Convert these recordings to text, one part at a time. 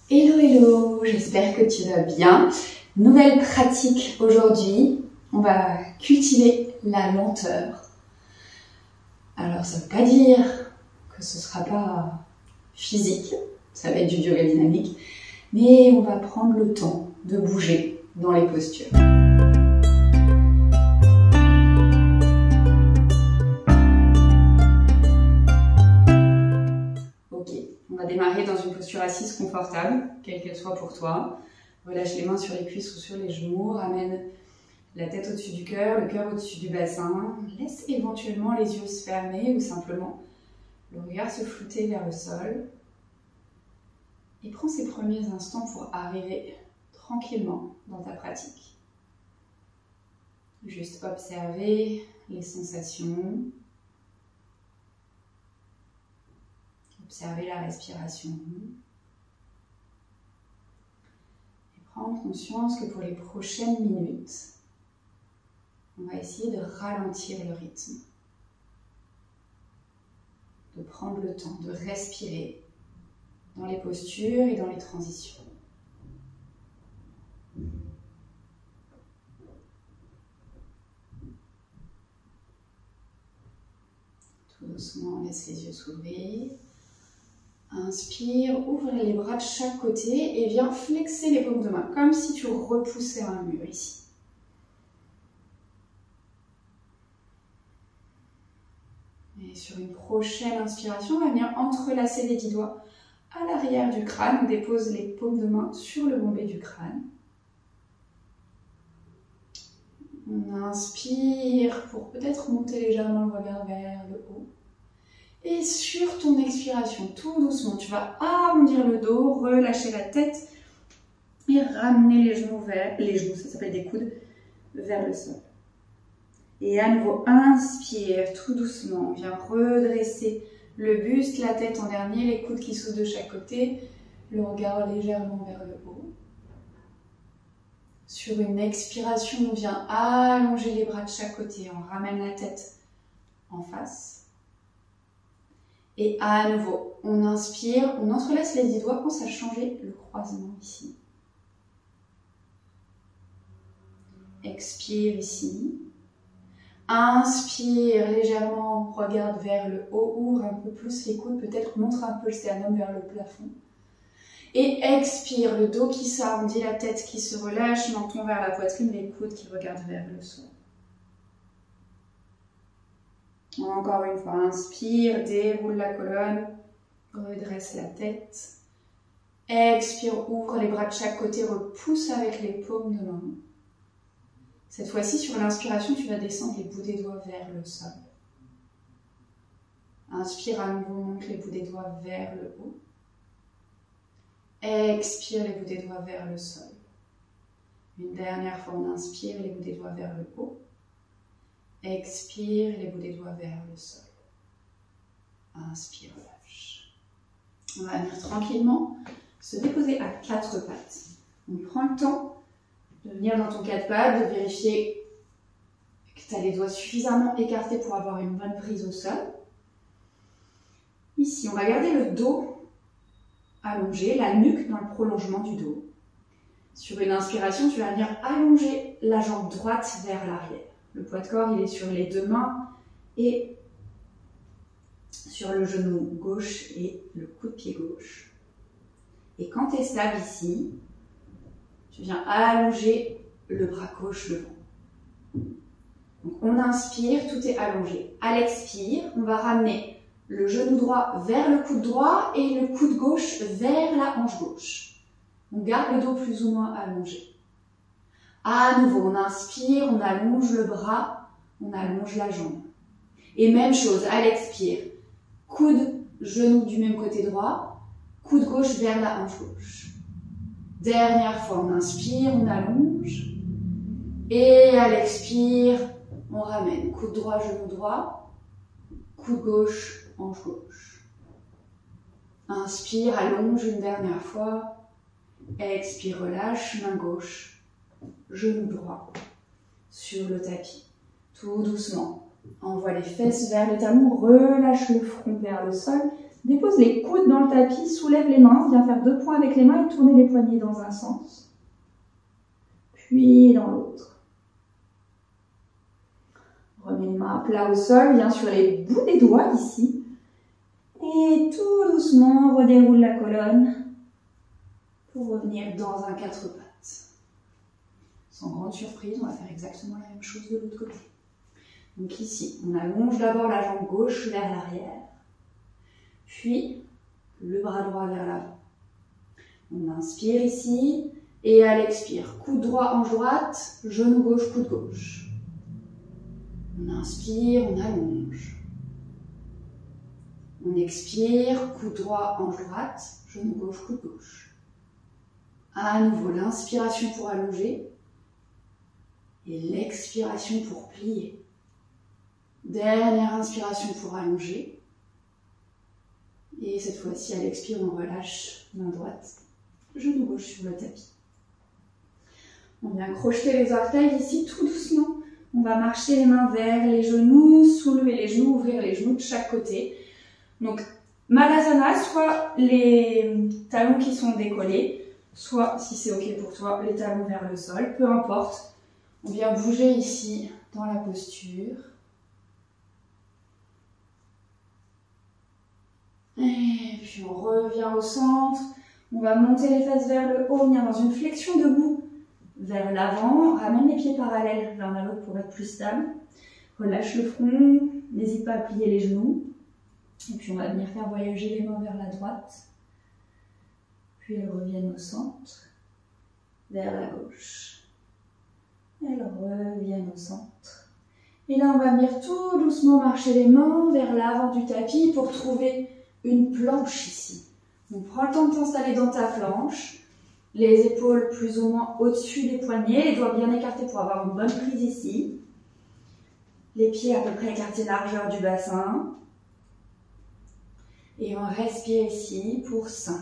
Hello, hello, j'espère que tu vas bien. Nouvelle pratique aujourd'hui, on va cultiver la lenteur. Alors ça ne veut pas dire que ce ne sera pas physique, ça va être du yoga dynamique, mais on va prendre le temps de bouger dans les postures. On va démarrer dans une posture assise confortable, quelle qu'elle soit pour toi. Relâche les mains sur les cuisses ou sur les genoux, ramène la tête au-dessus du cœur, le cœur au-dessus du bassin. Laisse éventuellement les yeux se fermer ou simplement le regard se flouter vers le sol. Et prends ces premiers instants pour arriver tranquillement dans ta pratique. Juste observer les sensations. Observer la respiration et prendre conscience que pour les prochaines minutes, on va essayer de ralentir le rythme, de prendre le temps de respirer dans les postures et dans les transitions. Tout doucement, laisse les yeux s'ouvrir. Inspire, ouvre les bras de chaque côté et viens flexer les paumes de main, comme si tu repoussais un mur ici. Et sur une prochaine inspiration, on va venir entrelacer les 10 doigts à l'arrière du crâne. On dépose les paumes de main sur le bombé du crâne. On inspire pour peut-être monter légèrement le regard vers le haut. Et sur ton expiration, tout doucement, tu vas arrondir le dos, relâcher la tête et ramener les genoux vers les genoux, ça s'appelle des coudes, vers le sol. Et à nouveau, inspire tout doucement, viens redresser le buste, la tête en dernier, les coudes qui s'ouvrent de chaque côté, le regard légèrement vers le haut. Sur une expiration, on vient allonger les bras de chaque côté, on ramène la tête en face. Et à nouveau, on inspire, on entrelace les 10 doigts, pense à changer le croisement ici. Expire ici. Inspire légèrement, regarde vers le haut, ouvre un peu plus les coudes, peut-être montre un peu le sternum vers le plafond. Et expire, le dos qui s'arrondit, la tête qui se relâche, menton vers la poitrine, les coudes qui regardent vers le sol. Encore une fois, inspire, déroule la colonne, redresse la tête. Expire, ouvre les bras de chaque côté, repousse avec les paumes de main. Cette fois-ci, sur l'inspiration, tu vas descendre les bouts des doigts vers le sol. Inspire à nouveau, monte les bouts des doigts vers le haut. Expire, les bouts des doigts vers le sol. Une dernière fois, on inspire, les bouts des doigts vers le haut. Expire, les bouts des doigts vers le sol. Inspire, relâche. On va venir tranquillement se déposer à 4 pattes. On prend le temps de venir dans ton 4 pattes, de vérifier que tu as les doigts suffisamment écartés pour avoir une bonne prise au sol. Ici, on va garder le dos allongé, la nuque dans le prolongement du dos. Sur une inspiration, tu vas venir allonger la jambe droite vers l'arrière. Le poids de corps, il est sur les 2 mains et sur le genou gauche et le coude de pied gauche. Et quand tu es stable ici, tu viens allonger le bras gauche devant. Donc on inspire, tout est allongé. À l'expire, on va ramener le genou droit vers le coude droit et le coude gauche vers la hanche gauche. On garde le dos plus ou moins allongé. À nouveau, on inspire, on allonge le bras, on allonge la jambe. Et même chose, à l'expire, coude, genou du même côté droit, coude gauche vers la hanche gauche. Dernière fois, on inspire, on allonge. Et à l'expire, on ramène coude droit, genou droit, coude gauche, hanche gauche. Inspire, allonge une dernière fois. Expire, relâche, main gauche. Genou droit sur le tapis, tout doucement. Envoie les fesses vers les talons, relâche le front vers le sol, Dépose les coudes dans le tapis, soulève les mains, viens faire 2 points avec les mains et tourner les poignets dans un sens, puis dans l'autre. Remets les mains à plat au sol, viens sur les bouts des doigts ici. Et tout doucement, redéroule la colonne pour revenir dans un 4 pattes. Sans grande surprise, on va faire exactement la même chose de l'autre côté. Donc ici, on allonge d'abord la jambe gauche vers l'arrière, puis le bras droit vers l'avant. On inspire ici, et à l'expire, coude droit, hanche droite, genou gauche, coude gauche. On inspire, on allonge. On expire, coude droit, hanche droite, genou gauche, coude gauche. À nouveau, l'inspiration pour allonger et l'expiration pour plier. Dernière inspiration pour allonger. Et cette fois-ci, à l'expire, on relâche main droite, genou gauche sur le tapis. On vient crocheter les orteils ici tout doucement. On va marcher les mains vers les genoux, soulever les genoux, ouvrir les genoux de chaque côté. Donc, Malasana, soit les talons qui sont décollés, soit, si c'est ok pour toi, les talons vers le sol, peu importe. On vient bouger ici dans la posture. Et puis on revient au centre. On va monter les fesses vers le haut, on vient dans une flexion debout vers l'avant. Ramène les pieds parallèles l'un à l'autre pour être plus stable. Relâche le front, n'hésite pas à plier les genoux. Et puis on va venir faire voyager les mains vers la droite. Puis elles reviennent au centre, vers la gauche. Elles reviennent au centre. Et là on va venir tout doucement marcher les mains vers l'avant du tapis pour trouver une planche ici. Donc prends le temps de t'installer dans ta planche. Les épaules plus ou moins au-dessus des poignets, les doigts bien écartés pour avoir une bonne prise ici. Les pieds à peu près écartés largeur du bassin. Et on respire ici pour 5,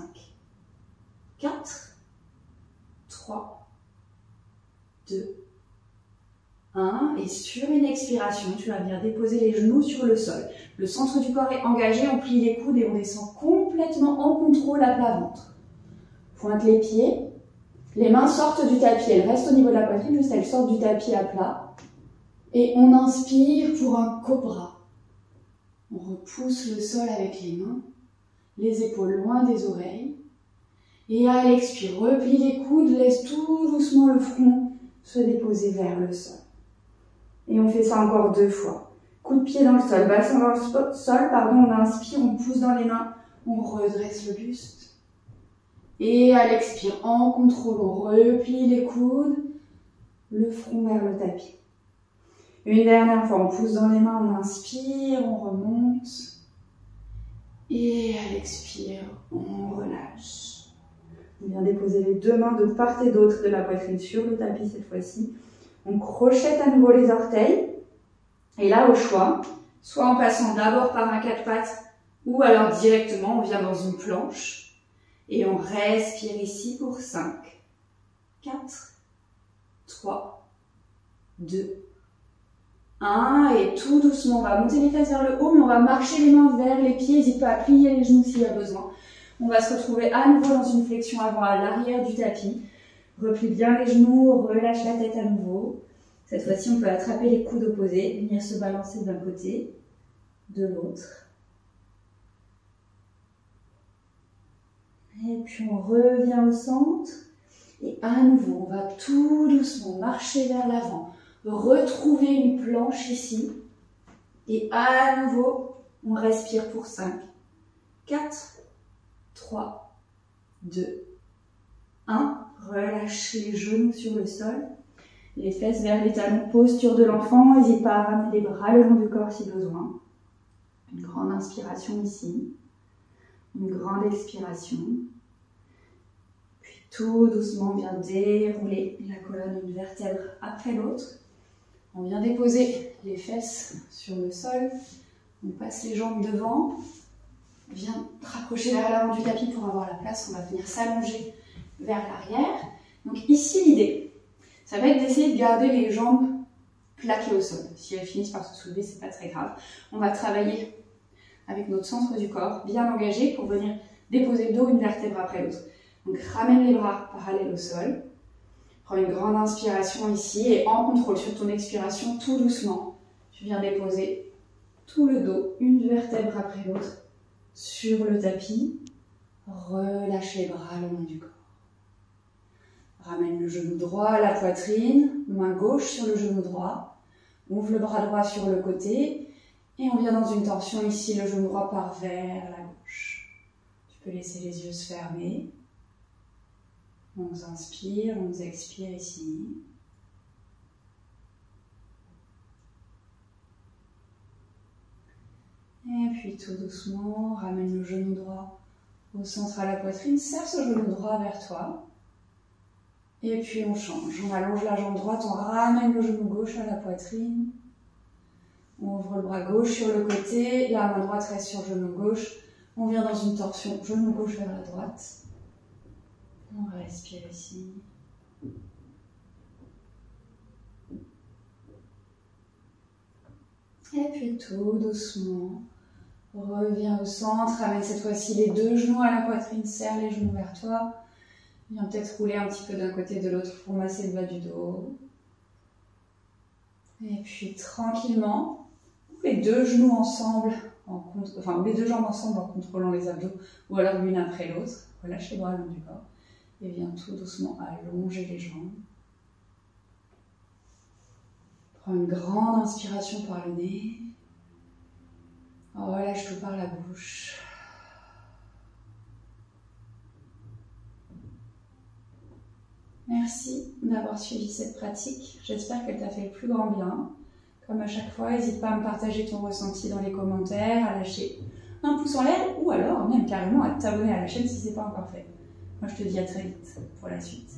4, 3, 2, 1. Et sur une expiration, tu vas venir déposer les genoux sur le sol. Le centre du corps est engagé, on plie les coudes et on descend complètement en contrôle à plat ventre. Pointe les pieds, les mains sortent du tapis, elles restent au niveau de la poitrine, juste elles sortent du tapis à plat. Et on inspire pour un cobra. On repousse le sol avec les mains, les épaules loin des oreilles. Et à l'expire, replie les coudes, laisse tout doucement le front se déposer vers le sol. Et on fait ça encore 2 fois. Coup de pied dans le sol, bassin dans le sol, on inspire, on pousse dans les mains, on redresse le buste. Et à l'expire, en contrôle, on replie les coudes, le front vers le tapis. Une dernière fois, on pousse dans les mains, on inspire, on remonte. Et à l'expire, on relâche. On vient déposer les 2 mains de part et d'autre de la poitrine sur le tapis cette fois-ci. On crochette à nouveau les orteils. Et là, au choix, soit en passant d'abord par un 4 pattes, ou alors directement, on vient dans une planche. Et on respire ici pour 5, 4, 3, 2, 1. Et tout doucement, on va monter les fesses vers le haut, mais on va marcher les mains vers les pieds. N'hésite pas à plier les genoux s'il y a besoin. On va se retrouver à nouveau dans une flexion avant à l'arrière du tapis. Replie bien les genoux, relâche la tête à nouveau. Cette fois-ci, on peut attraper les coudes opposés, venir se balancer d'un côté, de l'autre. Et puis on revient au centre. Et à nouveau, on va tout doucement marcher vers l'avant. Retrouver une planche ici. Et à nouveau, on respire pour 5, 4, 3, 2, 1. Relâche les genoux sur le sol. Les fesses vers les talons, posture de l'enfant. N'hésite pas à ramener les bras le long du corps si besoin. Une grande inspiration ici. Une grande expiration. Puis tout doucement, on vient dérouler la colonne une vertèbre après l'autre. On vient déposer les fesses sur le sol. On passe les jambes devant. On vient rapprocher vers l'avant du tapis pour avoir la place. On va venir s'allonger vers l'arrière. Donc ici, l'idée, ça va être d'essayer de garder les jambes plaquées au sol. Si elles finissent par se soulever, c'est pas très grave. On va travailler avec notre centre du corps bien engagé pour venir déposer le dos une vertèbre après l'autre. Donc ramène les bras parallèles au sol. Prends une grande inspiration ici et en contrôle sur ton expiration, tout doucement, tu viens déposer tout le dos, une vertèbre après l'autre, sur le tapis. Relâche les bras le long du corps. Ramène le genou droit à la poitrine, main gauche sur le genou droit. Ouvre le bras droit sur le côté et on vient dans une torsion ici, le genou droit part vers la gauche. Tu peux laisser les yeux se fermer. On inspire, on expire ici. Et puis tout doucement, ramène le genou droit au centre à la poitrine, serre ce genou droit vers toi. Et puis on change, on allonge la jambe droite, on ramène le genou gauche à la poitrine. On ouvre le bras gauche sur le côté, la main droite reste sur le genou gauche. On vient dans une torsion, genou gauche vers la droite. On respire ici. Et puis tout doucement, reviens au centre, ramène cette fois-ci les deux genoux à la poitrine, serre les genoux vers toi. Viens peut-être rouler un petit peu d'un côté et de l'autre pour masser le bas du dos. Et puis tranquillement, les deux genoux ensemble, les deux jambes ensemble en contrôlant les abdos, ou alors l'une après l'autre. Relâche les bras le long du corps. Et viens tout doucement allonger les jambes. Prends une grande inspiration par le nez. Relâche tout par la bouche. Merci d'avoir suivi cette pratique. J'espère qu'elle t'a fait le plus grand bien. Comme à chaque fois, n'hésite pas à me partager ton ressenti dans les commentaires, à lâcher un pouce en l'air ou alors même carrément à t'abonner à la chaîne si ce n'est pas encore fait. Moi, je te dis à très vite pour la suite.